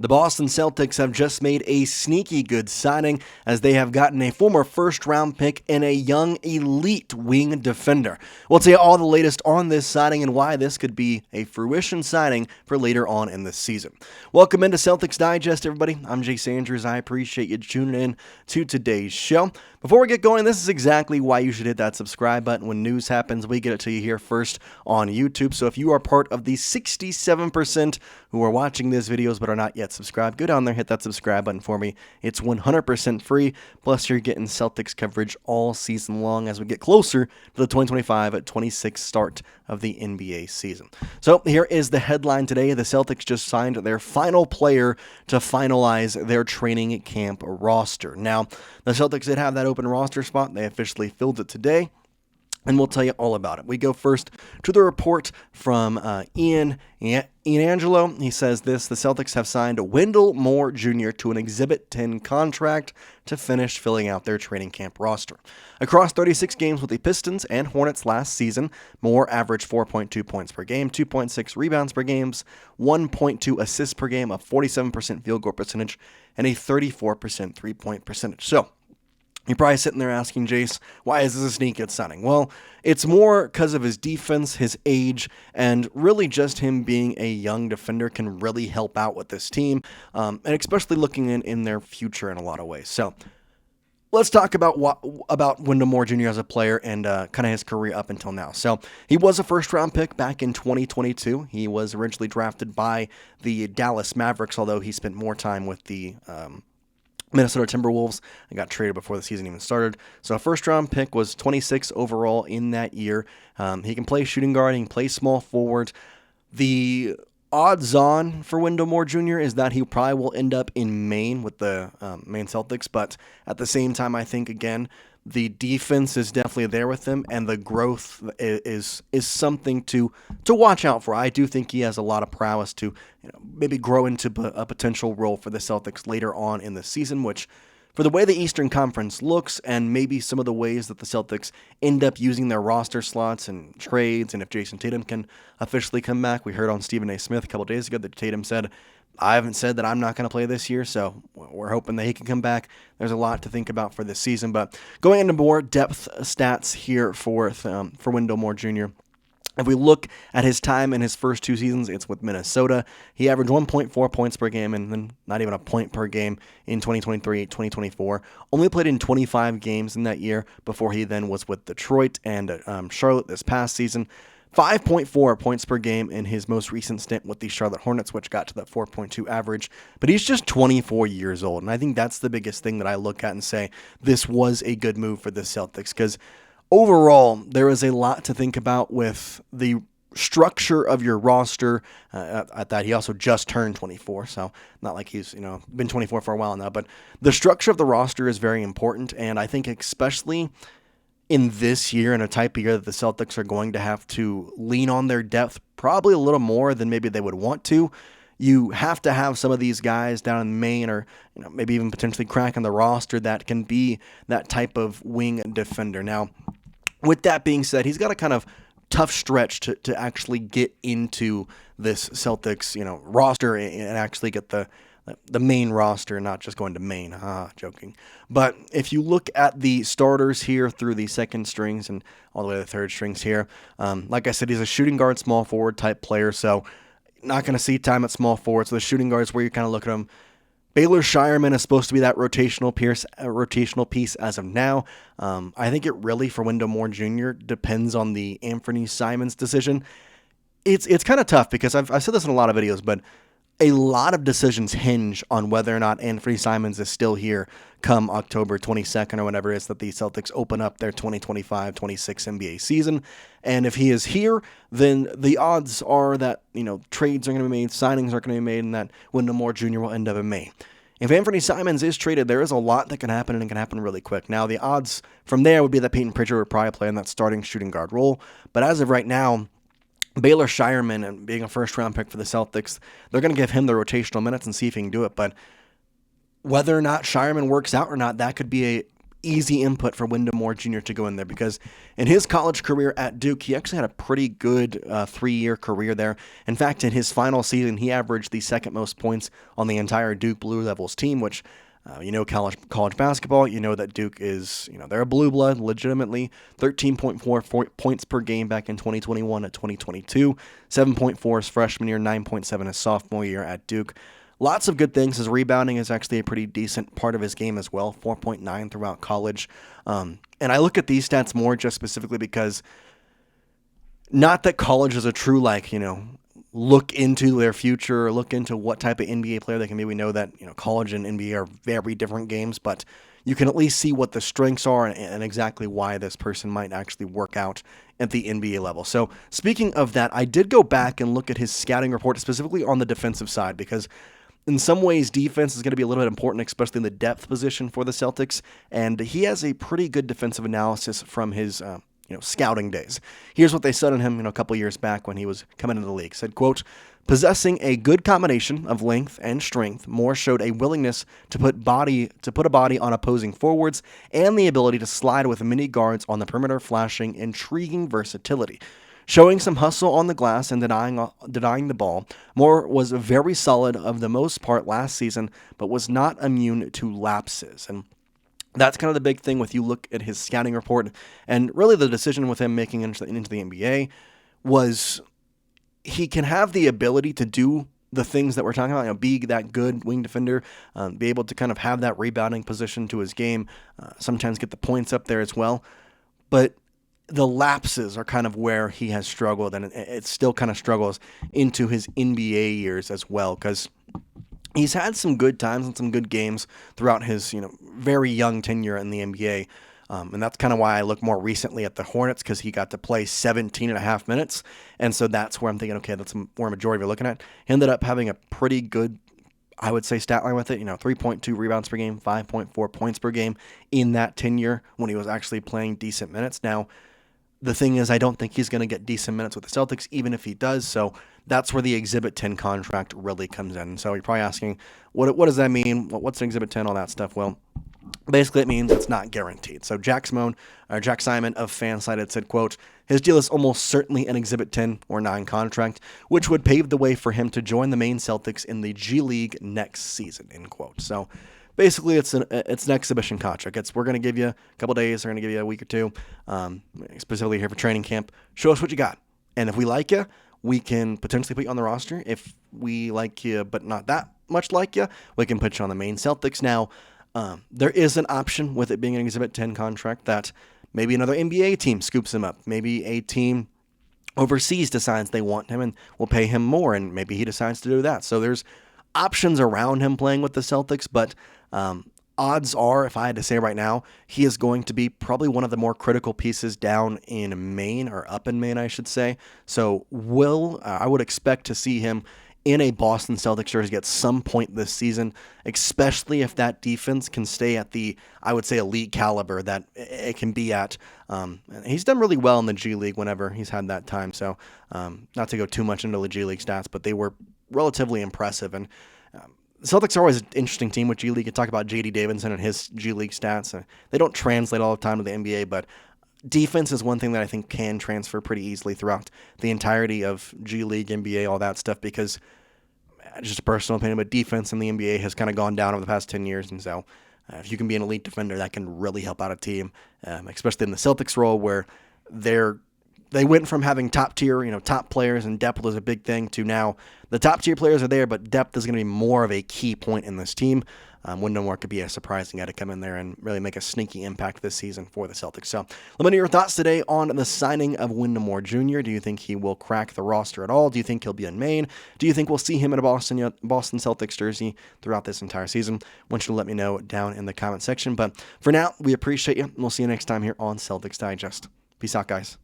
The Boston Celtics have just made a sneaky good signing as they have gotten a former first-round pick and a young elite wing defender. We'll tell you all the latest on this signing and why this could be a fruition signing for later on in the season. Welcome into Celtics Digest, everybody. I'm Jace Andrews. I appreciate you tuning in to today's show. Before we get going, this is exactly why you should hit that subscribe button. When news happens, we get it to you here first on YouTube. So if you are part of the 67% who are watching these videos but are not yet subscribed, go down there, hit that subscribe button for me. It's 100% free. Plus, you're getting Celtics coverage all season long as we get closer to the 2025-26 start of the NBA season. So here is the headline today. The Celtics just signed their final player to finalize their training camp roster. Now, the Celtics did have that open roster spot. They officially filled it today, and we'll tell you all about it. We go first to the report from Ian Angelo. He says this: the Celtics have signed Wendell Moore Jr. to an Exhibit 10 contract to finish filling out their training camp roster. Across 36 games with the Pistons and Hornets last season, Moore averaged 4.2 points per game, 2.6 rebounds per game, 1.2 assists per game, a 47% field goal percentage, and a 34% three-point percentage. So, you're probably sitting there asking, Jace, why is this a sneaky signing? Well, it's more because of his defense, his age, and really just him being a young defender can really help out with this team, and especially looking in their future in a lot of ways. So let's talk about Wendell Moore Jr. as a player and kind of his career up until now. So he was a first-round pick back in 2022. He was originally drafted by the Dallas Mavericks, although he spent more time with the Minnesota Timberwolves and got traded before the season even started. So a first-round pick, was 26 overall in that year. He can play shooting guard. He can play small forward. The odds-on for Wendell Moore Jr. is that he probably will end up in Maine with the Maine Celtics. But at the same time, I think, again, the defense is definitely there with him, and the growth is something to watch out for. I do think he has a lot of prowess to maybe grow into a potential role for the Celtics later on in the season, which, for the way the Eastern Conference looks and maybe some of the ways that the Celtics end up using their roster slots and trades, and if Jayson Tatum can officially come back. We heard on Stephen A. Smith a couple days ago that Tatum said, I haven't said that I'm not going to play this year, so we're hoping that he can come back. There's a lot to think about for this season, but going into more depth stats here for Wendell Moore Jr., if we look at his time in his first two seasons, it's with Minnesota. He averaged 1.4 points per game and then not even a point per game in 2023-2024. Only played in 25 games in that year before he then was with Detroit and Charlotte this past season. 5.4 points per game in his most recent stint with the Charlotte Hornets, which got to that 4.2 average. But he's just 24 years old, and I think that's the biggest thing that I look at and say this was a good move for the Celtics, because overall there is a lot to think about with the structure of your roster. At that, he also just turned 24, so not like he's been 24 for a while now. But the structure of the roster is very important, and I think especially in this year, in a type of year that the Celtics are going to have to lean on their depth probably a little more than maybe they would want to, you have to have some of these guys down in Maine, or maybe even potentially cracking the roster, that can be that type of wing defender. Now, with that being said, he's got a kind of tough stretch to actually get into this Celtics roster and actually get the main roster, not just going to Maine. Joking. But if you look at the starters here through the second strings and all the way to the third strings here, like I said, he's a shooting guard, small forward type player, so not going to see time at small forward. So the shooting guard is where you kind of look at him. Baylor Shireman is supposed to be that rotational piece as of now. I think it really, for Wendell Moore Jr., depends on the Anthony Simons decision. It's kind of tough because I've said this in a lot of videos, but a lot of decisions hinge on whether or not Anthony Simons is still here come October 22nd or whenever it is that the Celtics open up their 2025-26 NBA season. And if he is here, then the odds are that, trades are going to be made, signings are going to be made, and that Wendell Moore Jr. will end up in May. If Anthony Simons is traded, there is a lot that can happen, and it can happen really quick. Now, the odds from there would be that Peyton Pritchard would probably play in that starting shooting guard role. But as of right now, Baylor Shireman, and being a first-round pick for the Celtics, they're going to give him the rotational minutes and see if he can do it. But whether or not Shireman works out or not, that could be easy input for Wendell Moore Jr. to go in there, because in his college career at Duke, he actually had a pretty good 3-year career there. In fact, in his final season, he averaged the second most points on the entire Duke Blue Devils team, which college basketball, you know that Duke is, they're a blue blood, legitimately. 13.4 points per game back in 2021 at 2022. 7.4 his freshman year, 9.7 his sophomore year at Duke. Lots of good things. His rebounding is actually a pretty decent part of his game as well, 4.9 throughout college. And I look at these stats more just specifically because, not that college is a true, look into their future or look into what type of NBA player they can be. We know that college and NBA are very different games, but you can at least see what the strengths are and exactly why this person might actually work out at the NBA level. So speaking of that, I did go back and look at his scouting report specifically on the defensive side, because in some ways defense is going to be a little bit important, especially in the depth position for the Celtics, and he has a pretty good defensive analysis from his scouting days. Here's what they said on him, a couple years back when he was coming into the league. Said, quote, "Possessing a good combination of length and strength, Moore showed a willingness to put a body on opposing forwards and the ability to slide with many guards on the perimeter, flashing intriguing versatility. Showing some hustle on the glass and denying the ball, Moore was very solid of the most part last season, but was not immune to lapses." And that's kind of the big thing with you look at his scouting report, and really the decision with him making into the NBA was he can have the ability to do the things that we're talking about, be that good wing defender, be able to kind of have that rebounding position to his game, sometimes get the points up there as well. But the lapses are kind of where he has struggled, and it still kind of struggles into his NBA years as well, because he's had some good times and some good games throughout his, very young tenure in the NBA. And that's kind of why I look more recently at the Hornets, because he got to play 17 and a half minutes. And so that's where I'm thinking, okay, that's where a majority we're looking at. He ended up having a pretty good, I would say, stat line with it. 3.2 rebounds per game, 5.4 points per game in that tenure when he was actually playing decent minutes. Now, the thing is, I don't think he's going to get decent minutes with the Celtics, even if he does. So that's where the Exhibit 10 contract really comes in. So you're probably asking, what does that mean? What's an Exhibit 10? All that stuff. Well, basically it means it's not guaranteed. So Jack Simon of Fansided said, quote, "His deal is almost certainly an Exhibit 10 or 9 contract, which would pave the way for him to join the main Celtics in the G League next season," end quote. So basically, it's an exhibition contract. We're going to give you a couple days. We're going to give you a week or two, specifically here for training camp. Show us what you got. And if we like you, we can potentially put you on the roster. If we like you but not that much like you, we can put you on the main Celtics. Now, there is an option with it being an Exhibit 10 contract that maybe another NBA team scoops him up. Maybe a team overseas decides they want him and will pay him more, and maybe he decides to do that. So there's options around him playing with the Celtics, but odds are, if I had to say right now, he is going to be probably one of the more critical pieces down in Maine, or up in Maine, I should say. So I would expect to see him in a Boston Celtics jersey at some point this season, especially if that defense can stay at the, I would say, elite caliber that it can be at. He's done really well in the G League whenever he's had that time. So not to go too much into the G League stats, but they were relatively impressive. And the Celtics are always an interesting team with G League. You talk about J.D. Davidson and his G League stats. They don't translate all the time to the NBA, but defense is one thing that I think can transfer pretty easily throughout the entirety of G League, NBA, all that stuff, because just a personal opinion, but defense in the NBA has kind of gone down over the past 10 years. And so if you can be an elite defender, that can really help out a team, especially in the Celtics role, where they went from having top tier, top players, and depth was a big thing, to now the top tier players are there, but depth is going to be more of a key point in this team. Wendell Moore could be a surprising guy to come in there and really make a sneaky impact this season for the Celtics. So let me know your thoughts today on the signing of Wendell Moore Jr. Do you think he will crack the roster at all? Do you think he'll be in Maine? Do you think we'll see him in a Boston Celtics jersey throughout this entire season? I want you to let me know down in the comment section. But for now, we appreciate you, and we'll see you next time here on Celtics Digest. Peace out, guys.